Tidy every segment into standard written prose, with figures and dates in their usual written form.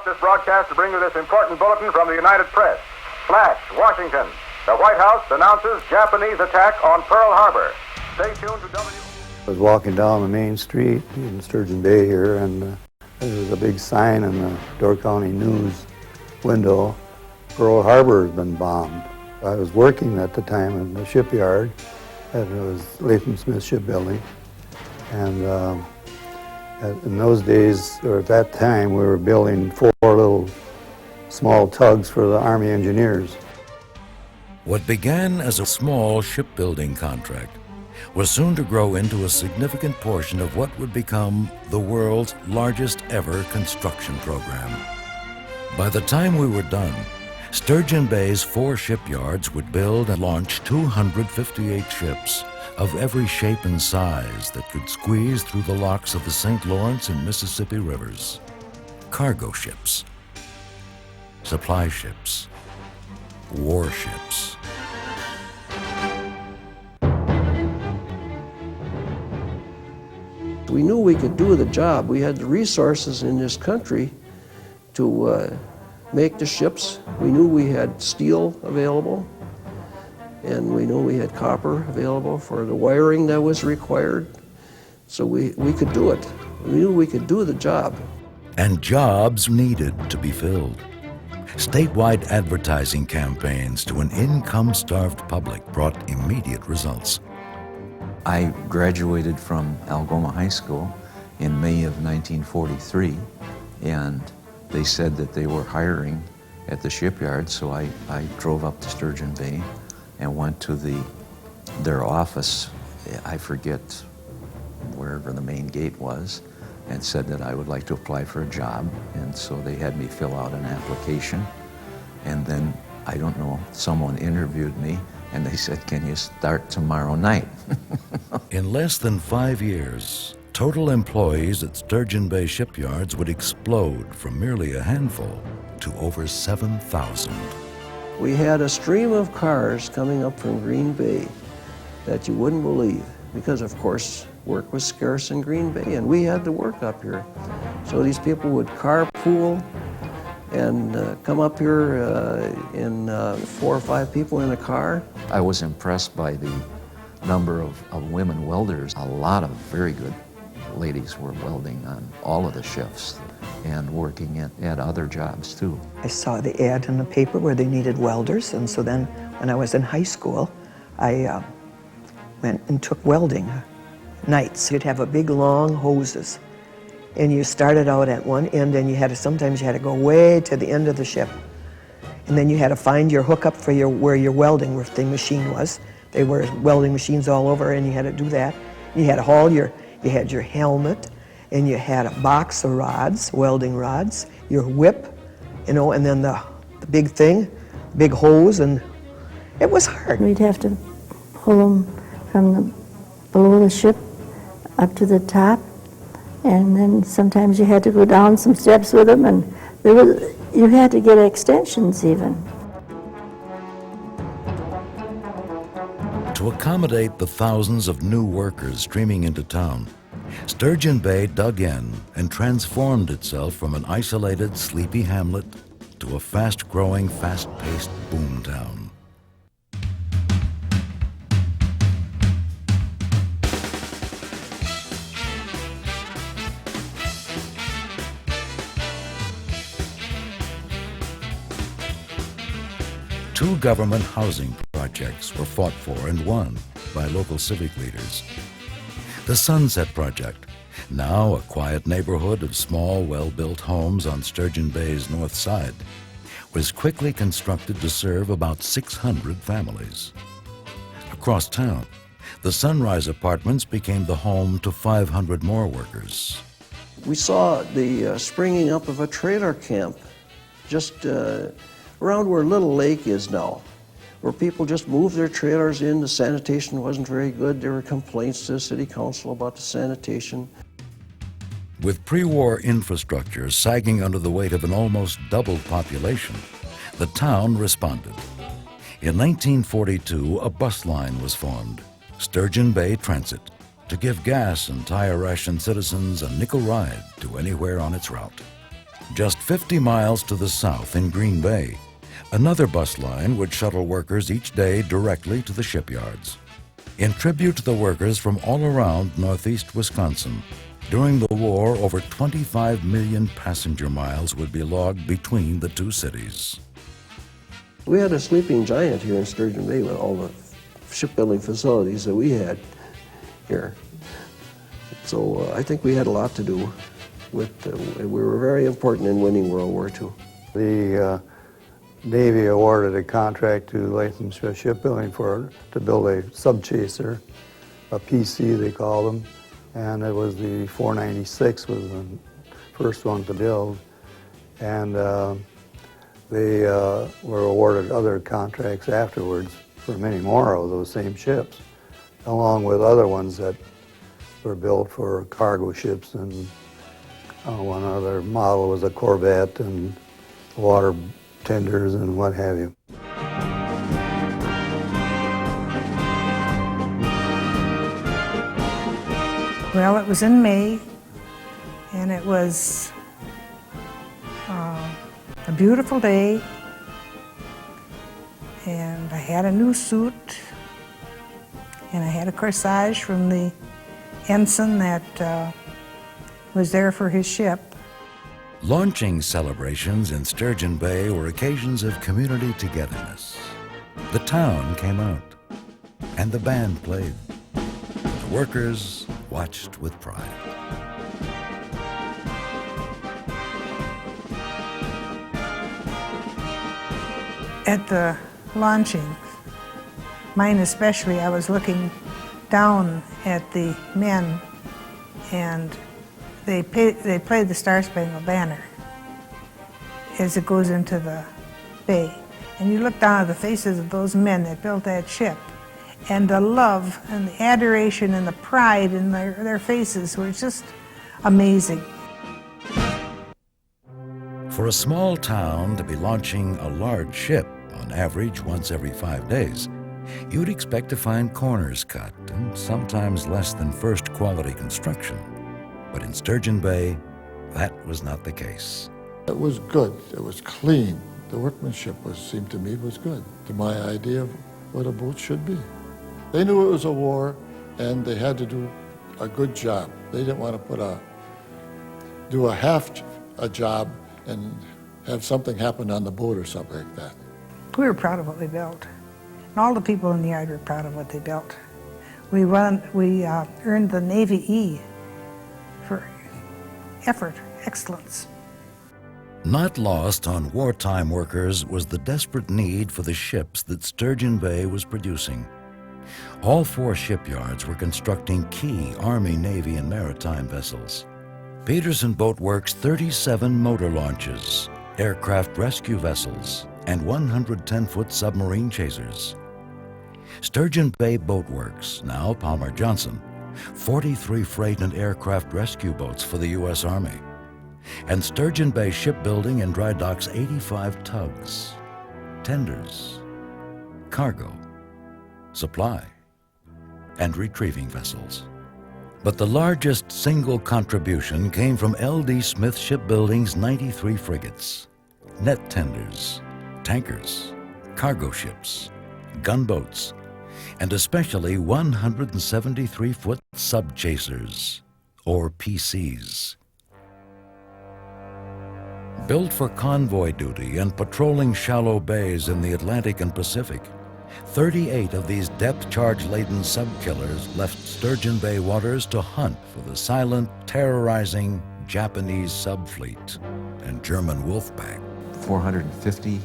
this broadcast to bring you this important bulletin from the United Press. Flash, Washington. The White House announces Japanese attack on Pearl Harbor. Stay tuned to I was walking down the main street in Sturgeon Bay here, and there was a big sign in the Door County News window, Pearl Harbor has been bombed. I was working at the time in the shipyard, and it was Latham Smith Shipbuilding, and in those days, or at that time, we were building 4 little small tugs for the Army engineers. What began as a small shipbuilding contract was soon to grow into a significant portion of what would become the world's largest ever construction program. By the time we were done, Sturgeon Bay's 4 shipyards would build and launch 258 ships of every shape and size that could squeeze through the locks of the St. Lawrence and Mississippi rivers. Cargo ships, supply ships, warships. We knew we could do the job. We had the resources in this country to make the ships. We knew we had steel available, and we knew we had copper available for the wiring that was required. So we could do it. We knew we could do the job. And jobs needed to be filled. Statewide advertising campaigns to an income-starved public brought immediate results. I graduated from Algoma High School in May of 1943, and they said that they were hiring at the shipyard, so I drove up to Sturgeon Bay and went to their office, I forget wherever the main gate was, and said that I would like to apply for a job. And so they had me fill out an application, and then, I don't know, someone interviewed me, and they said, "Can you start tomorrow night?" In less than 5 years, total employees at Sturgeon Bay shipyards would explode from merely a handful to over 7,000. We had a stream of cars coming up from Green Bay that you wouldn't believe, because of course work was scarce in Green Bay and we had to work up here. So these people would carpool and come up here in 4 or 5 people in a car. I was impressed by the number of women welders. A lot of very good ladies were welding on all of the shifts and working at other jobs too. I saw the ad in the paper where they needed welders, and so then when I was in high school, I went and took welding nights. You'd have a big long hoses, and you started out at one end, and sometimes you had to go way to the end of the ship, and then you had to find your hookup for where your welding machine was. They were welding machines all over, and you had to do that. You had to haul you had your helmet, and you had a box of rods, welding rods, your whip, and then the big thing, big hose, and it was hard. We'd have to pull them from below the ship up to the top, and then sometimes you had to go down some steps with them, and you had to get extensions even. To accommodate the thousands of new workers streaming into town, Sturgeon Bay dug in and transformed itself from an isolated, sleepy hamlet to a fast-growing, fast-paced boomtown. Two government housing projects were fought for and won by local civic leaders. The Sunset Project, now a quiet neighborhood of small, well-built homes on Sturgeon Bay's north side, was quickly constructed to serve about 600 families. Across town, the Sunrise Apartments became the home to 500 more workers. We saw the springing up of a trailer camp just around where Little Lake is now, where people just moved their trailers in. The sanitation wasn't very good. There were complaints to the city council about the sanitation. With pre-war infrastructure sagging under the weight of an almost doubled population, the town responded. In 1942, a bus line was formed, Sturgeon Bay Transit, to give gas and tire-ration citizens a nickel ride to anywhere on its route. Just 50 miles to the south in Green Bay, another bus line would shuttle workers each day directly to the shipyards. In tribute to the workers from all around northeast Wisconsin, during the war, over 25 million passenger miles would be logged between the two cities. We had a sleeping giant here in Sturgeon Bay with all the shipbuilding facilities that we had here. So I think we had a lot to do with, we were very important in winning World War II. The Navy awarded a contract to Latham Shipbuilding to build a subchaser, a PC they called them, and it was the 496 was the first one to build, and they were awarded other contracts afterwards for many more of those same ships, along with other ones that were built for cargo ships, and one other model was a Corvette and water tenders and what have you. Well, it was in May, and it was a beautiful day, and I had a new suit, and I had a corsage from the ensign that was there for his ship. Launching celebrations in Sturgeon Bay were occasions of community togetherness. The town came out, and the band played. The workers watched with pride. At the launching, mine especially, I was looking down at the men, and they played the Star Spangled Banner as it goes into the bay. And you look down at the faces of those men that built that ship, and the love and the adoration and the pride in their faces were just amazing. For a small town to be launching a large ship, on average once every 5 days, you'd expect to find corners cut and sometimes less than first quality construction. But in Sturgeon Bay, that was not the case. It was good. It was clean. The workmanship seemed to me was good, to my idea of what a boat should be. They knew it was a war, and they had to do a good job. They didn't want to do a job and have something happen on the boat or something like that. We were proud of what we built. And all the people in the yard were proud of what they built. We earned the Navy E for effort, excellence. Not lost on wartime workers was the desperate need for the ships that Sturgeon Bay was producing. All 4 shipyards were constructing key Army, Navy, and maritime vessels. Peterson Boat Works' 37 motor launches, aircraft rescue vessels, and 110-foot submarine chasers. Sturgeon Bay Boat Works, now Palmer Johnson, 43 freight and aircraft rescue boats for the U.S. Army. And Sturgeon Bay Shipbuilding and Dry Docks 85 tugs, tenders, cargo, supply, and retrieving vessels. But the largest single contribution came from L.D. Smith Shipbuilding's 93 frigates, net tenders, tankers, cargo ships, gunboats, and especially 173-foot subchasers, or PCs. Built for convoy duty and patrolling shallow bays in the Atlantic and Pacific, 38 of these depth-charge-laden sub-killers left Sturgeon Bay waters to hunt for the silent, terrorizing Japanese subfleet and German wolf pack. 450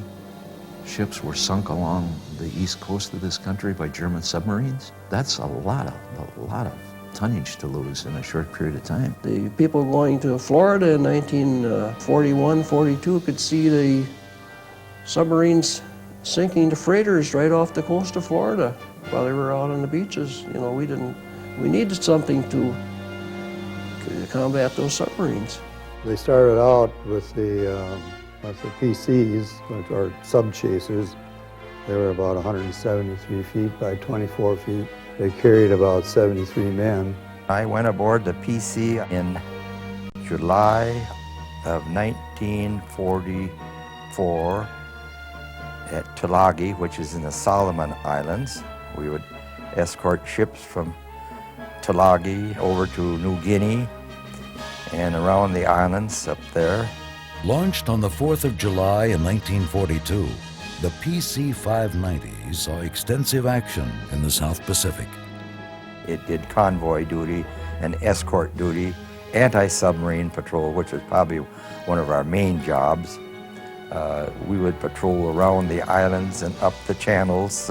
ships were sunk along the east coast of this country by German submarines. That's a lot of tonnage to lose in a short period of time. The people going to Florida in 1941, 42 could see the submarines sinking the freighters right off the coast of Florida while they were out on the beaches. You know, we needed something to combat those submarines. They started out with the PCs, which are sub-chasers. They were about 173 feet by 24 feet. They carried about 73 men. I went aboard the PC in July of 1944 at Tulagi, which is in the Solomon Islands. We would escort ships from Tulagi over to New Guinea and around the islands up there. Launched on the 4th of July in 1942, the PC-590 saw extensive action in the South Pacific. It did convoy duty and escort duty, anti-submarine patrol, which was probably one of our main jobs. We would patrol around the islands and up the channels,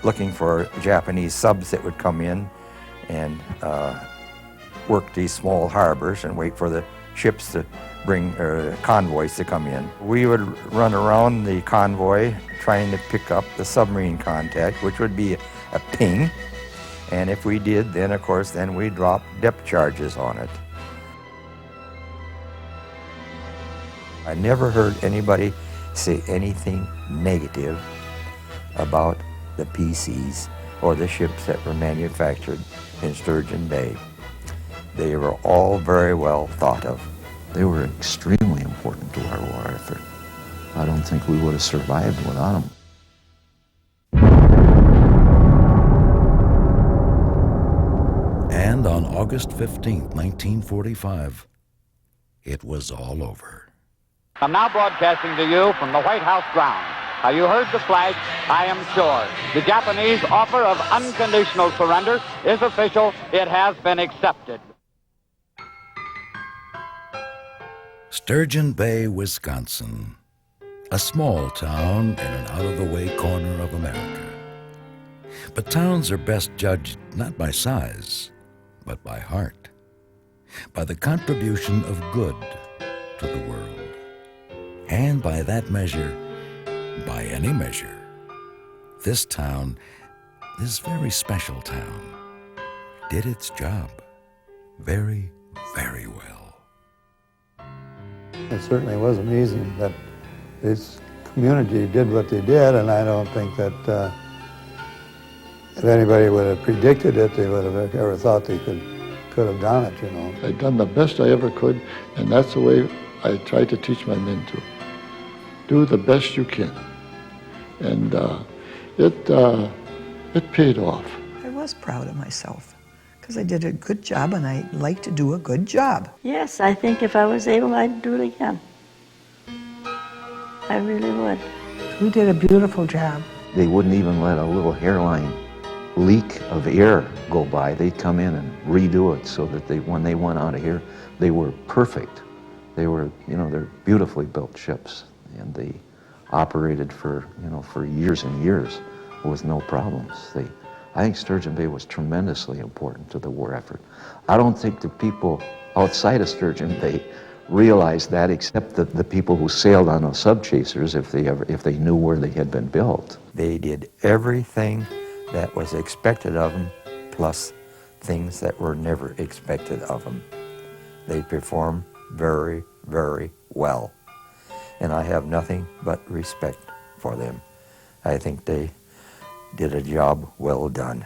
looking for Japanese subs that would come in and work these small harbors and wait for the ships to bring convoys to come in. We would run around the convoy trying to pick up the submarine contact, which would be a ping. And if we did, then of course, then we dropped depth charges on it. I never heard anybody say anything negative about the PCs or the ships that were manufactured in Sturgeon Bay. They were all very well thought of. They were extremely important to our war effort. I don't think we would have survived without them. And on August 15, 1945, it was all over. I'm now broadcasting to you from the White House grounds. Have you heard the flag? I am sure. The Japanese offer of unconditional surrender is official. It has been accepted. Sturgeon Bay, Wisconsin, a small town in an out-of-the-way corner of America. But towns are best judged not by size, but by heart, by the contribution of good to the world. And by that measure, by any measure, this town, this very special town, did its job very, very well. It certainly was amazing that this community did what they did, and I don't think that if anybody would have predicted it, they would have ever thought they could have done it, you know. I'd done the best I ever could, and that's the way I try to teach my men to. Do the best you can. And it paid off. I was proud of myself because I did a good job, and I like to do a good job. Yes, I think if I was able, I'd do it again. I really would. We did a beautiful job. They wouldn't even let a little hairline leak of air go by. They'd come in and redo it so that when they went out of here, they were perfect. They were, they're beautifully built ships, and they operated for years and years with no problems. I think Sturgeon Bay was tremendously important to the war effort. I don't think the people outside of Sturgeon Bay realized that, except the people who sailed on the sub-chasers, if they knew where they had been built. They did everything that was expected of them, plus things that were never expected of them. They performed very, very well. And I have nothing but respect for them. I think they did a job well done.